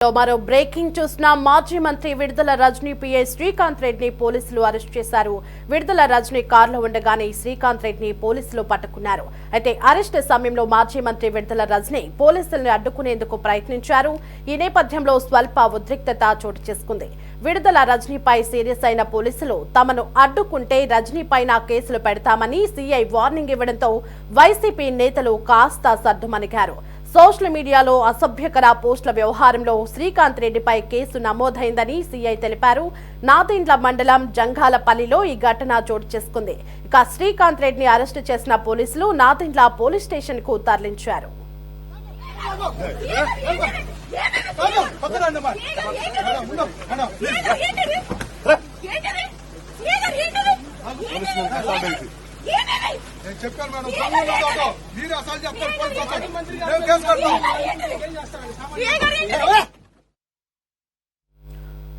మరో బ్రేకింగ్ చూసిన మాజీ మంత్రి విడుదల రజనీ పిఐ శ్రీకాంత్ రెడ్డిని పోలీసులు అరెస్ట్ చేశారు. విడుదల రజనీ కారులో ఉండగానే శ్రీకాంత్ రెడ్డిని పోలీసులు పట్టుకున్నారు. అయితే అరెస్ట్ సమయంలో మాజీ మంత్రి విడుదల రజనీ పోలీసులను అడ్డుకునేందుకు ప్రయత్నించారు. ఈ నేపథ్యంలో స్వల్ప ఉద్రిక్తత చోటు చేసుకుంది. విడుదల రజనీపై సీరియస్ అయిన పోలీసులు తమను అడ్డుకుంటే రజనీపైన కేసులు పెడతామని సీఐ వార్నింగ్ ఇవ్వడంతో వైసీపీ నేతలు కాస్త సర్దుమణిగారు. సోషల్ మీడియాలో అసభ్యకర పోస్టుల వ్యవహారంలో శ్రీకాంత్ రెడ్డిపై కేసు నమోదైందని సీఐ తెలిపారు. నాదెండ్ల మండలం జంగాలపల్లిలో ఈ ఘటన చోటు చేసుకుంది. ఇక శ్రీకాంత్ రెడ్డిని అరెస్టు చేసిన పోలీసులు నాదెండ్ల పోలీస్ స్టేషన్ కు తరలించారు.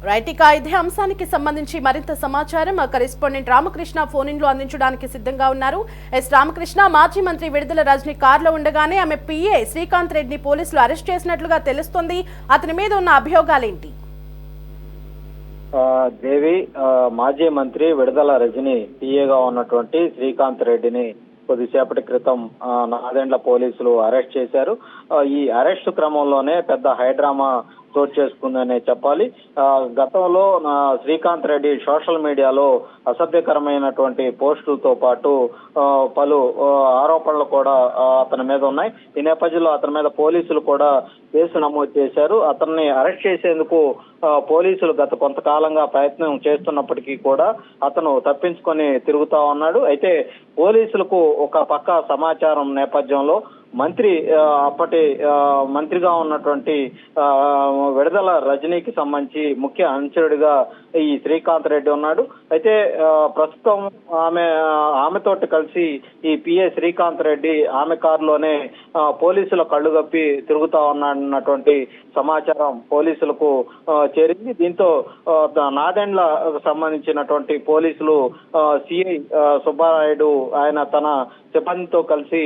రైట్, ఇక ఇదే అంశానికి సంబంధించి మరింత సమాచారం మా కరెస్పాండెంట్ రామకృష్ణ ఫోన్ ఇన్ లో అందించడానికి సిద్ధంగా ఉన్నారు. రామకృష్ణ, మాజీ మంత్రి విడుదల రజనీ కారులో ఉండగానే ఆమె పిఏ శ్రీకాంత్ రెడ్డిని పోలీసులు అరెస్ట్ చేసినట్లుగా తెలుస్తోంది. అతని మీద ఉన్న అభియోగాలేంటి? దేవి, మాజీ మంత్రి విడుదల రజనీ పిఏగా ఉన్నటువంటి శ్రీకాంత్ రెడ్డిని కొద్దిసేపటి క్రితం నాదెండ్ల పోలీసులు అరెస్ట్ చేశారు. ఈ అరెస్టు క్రమంలోనే పెద్ద హైడ్రామా చోటు చేసుకుందనే చెప్పాలి. గతంలో శ్రీకాంత్ రెడ్డి సోషల్ మీడియాలో అసభ్యకరమైనటువంటి పోస్టులతో పాటు పలు ఆరోపణలు కూడా అతని మీద ఉన్నాయి. ఈ నేపథ్యంలో అతని మీద పోలీసులు కూడా కేసు నమోదు చేశారు. అతన్ని అరెస్ట్ చేసేందుకు పోలీసులు గత కొంతకాలంగా ప్రయత్నం చేస్తున్నప్పటికీ కూడా అతను తప్పించుకొని తిరుగుతా ఉన్నాడు. అయితే పోలీసులకు ఒక పక్క సమాచారం నేపథ్యంలో అప్పటి మంత్రిగా ఉన్నటువంటి విడుదల రజనీకి సంబంధించి ముఖ్య అనుచరుడిగా ఈ శ్రీకాంత్ రెడ్డి ఉన్నాడు. అయితే ప్రస్తుతం ఆమెతోటి కలిసి ఈ పిఏ శ్రీకాంత్ రెడ్డి ఆమె కారులోనే పోలీసుల కళ్ళు గప్పి తిరుగుతా ఉన్నటువంటి సమాచారం పోలీసులకు చేరింది. దీంతో నాదెండ్ల సంబంధించినటువంటి పోలీసులు సిఐ సుబ్బారాయుడు ఆయన తన సిబ్బందితో కలిసి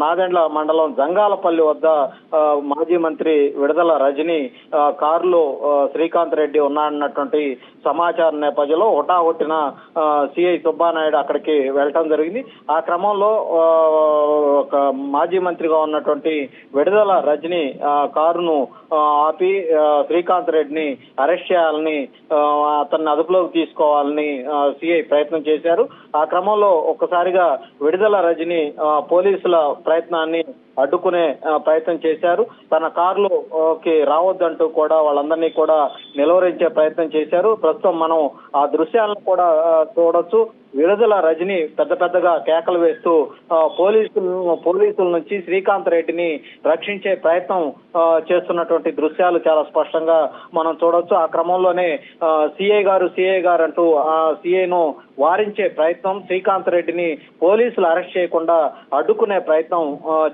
నాదెండ్ల మండలం జంగాలపల్లి వద్ద మాజీ మంత్రి విడుదల రజనీ కారులో శ్రీకాంత్ రెడ్డి ఉన్నాడన్నటువంటి సమాచారం నేపథ్యంలో హుటాహుట్టిన సిఐ సుబ్బానాయుడు అక్కడికి వెళ్ళటం జరిగింది. ఆ క్రమంలో మాజీ మంత్రిగా ఉన్నటువంటి విడుదల రజనీ కారును ఆపి శ్రీకాంత్ రెడ్డిని అరెస్ట్ చేయాలని, అతన్ని అదుపులోకి తీసుకోవాలని సిఐ ప్రయత్నం చేశారు. ఆ క్రమంలో ఒక్కసారిగా విడుదల రజనీ పోలీసుల ప్రయత్నాన్ని అడ్డుకునే ప్రయత్నం చేశారు. తన కారులోకి రావద్దంటూ కూడా వాళ్ళందరినీ కూడా నిలువరించే ప్రయత్నం చేశారు. ప్రస్తుతం మనం ఆ దృశ్యాలను కూడా చూడొచ్చు. విడుదల రజనీ పెద్దగా కేకలు వేస్తూ పోలీసుల నుంచి శ్రీకాంత్ రెడ్డిని రక్షించే ప్రయత్నం చేస్తున్నటువంటి దృశ్యాలు చాలా స్పష్టంగా మనం చూడొచ్చు. ఆ క్రమంలోనే సిఐ గారు అంటూ ఆ సిఐను వారించే ప్రయత్నం, శ్రీకాంత్ రెడ్డిని పోలీసులు అరెస్ట్ చేయకుండా అడ్డుకునే ప్రయత్నం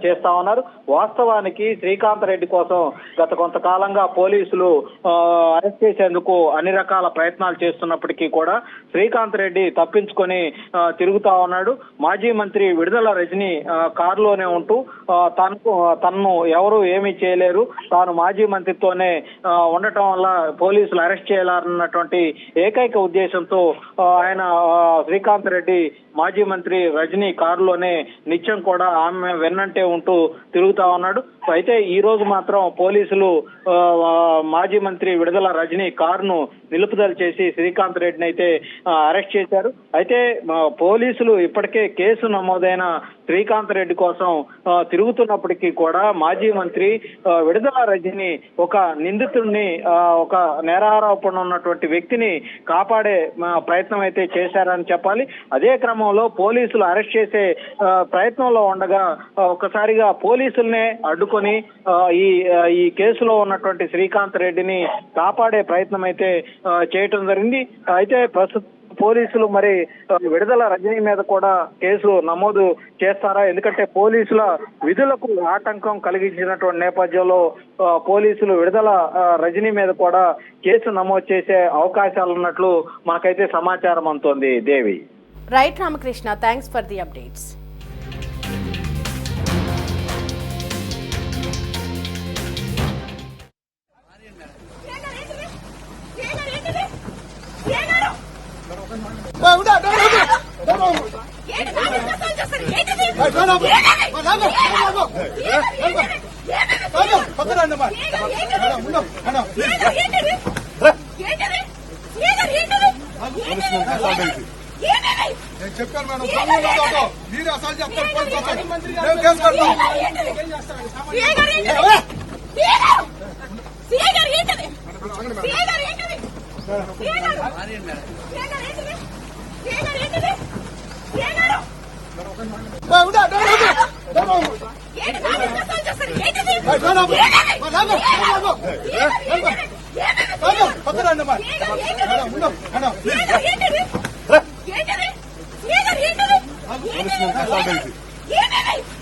చేస్తా ఉన్నారు. వాస్తవానికి శ్రీకాంత్ రెడ్డి కోసం గత కొంతకాలంగా పోలీసులు అరెస్ట్ చేసేందుకు అన్ని రకాల ప్రయత్నాలు చేస్తున్నప్పటికీ కూడా శ్రీకాంత్ రెడ్డి తప్పించుకొని తిరుగుతా ఉన్నాడు. మాజీ మంత్రి విడుదల రజనీ కారులోనే ఉంటూ తనను ఎవరు ఏమీ చేయలేరు, తాను మాజీ మంత్రితోనే ఉండటం వల్ల పోలీసులు అరెస్ట్ చేయాలన్నటువంటి ఏకైక ఉద్దేశంతో ఆయన శ్రీకాంత్ రెడ్డి మాజీ మంత్రి రజనీ కారులోనే నిత్యం కూడా ఆమె వెన్నంటే ఉంటూ తిరుగుతా ఉన్నాడు. అయితే ఈ రోజు మాత్రం పోలీసులు మాజీ మంత్రి విడుదల రజనీ కారును నిలుపుదల చేసి శ్రీకాంత్ రెడ్డిని అయితే అరెస్ట్ చేశారు. అయితే పోలీసులు ఇప్పటికే కేసు నమోదైన శ్రీకాంత్ రెడ్డి కోసం తిరుగుతున్నప్పటికీ కూడా మాజీ మంత్రి విడుదల రజనీ ఒక నిందితుడిని, ఒక నేరారోపణ ఉన్నటువంటి వ్యక్తిని కాపాడే ప్రయత్నం అయితే చేశారని చెప్పాలి. అదే క్రమంలో పోలీసులు అరెస్ట్ చేసే ప్రయత్నంలో ఉండగా ఒకసారిగా పోలీసుల్నే అడ్డుకొని ఈ కేసులో ఉన్నటువంటి శ్రీకాంత్ రెడ్డిని కాపాడే ప్రయత్నం అయితే చేయటం జరిగింది. అయితే ప్రస్తుతం పోలీసులు మరి విడుదల రజనీ మీద కూడా కేసు నమోదు చేస్తారా? ఎందుకంటే పోలీసుల విధులకు ఆటంకం కలిగించినటువంటి నేపథ్యంలో పోలీసులు విడుదల రజనీ మీద కూడా కేసు నమోదు చేసే అవకాశాలు ఉన్నట్లు మాకైతే సమాచారం అందుతోంది. Devi. Right Ramakrishna, thanks for the updates. నేను చెప్పాను మేడం, మీరు అసలు చెప్తారు మేము కేసు కడతాం.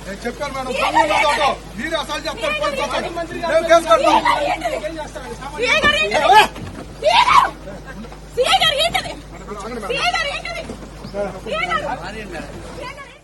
నేను చెప్పాను మేడం, మీరు అసలు చెప్తారు మేము కేసు కడతాం. ఏంటది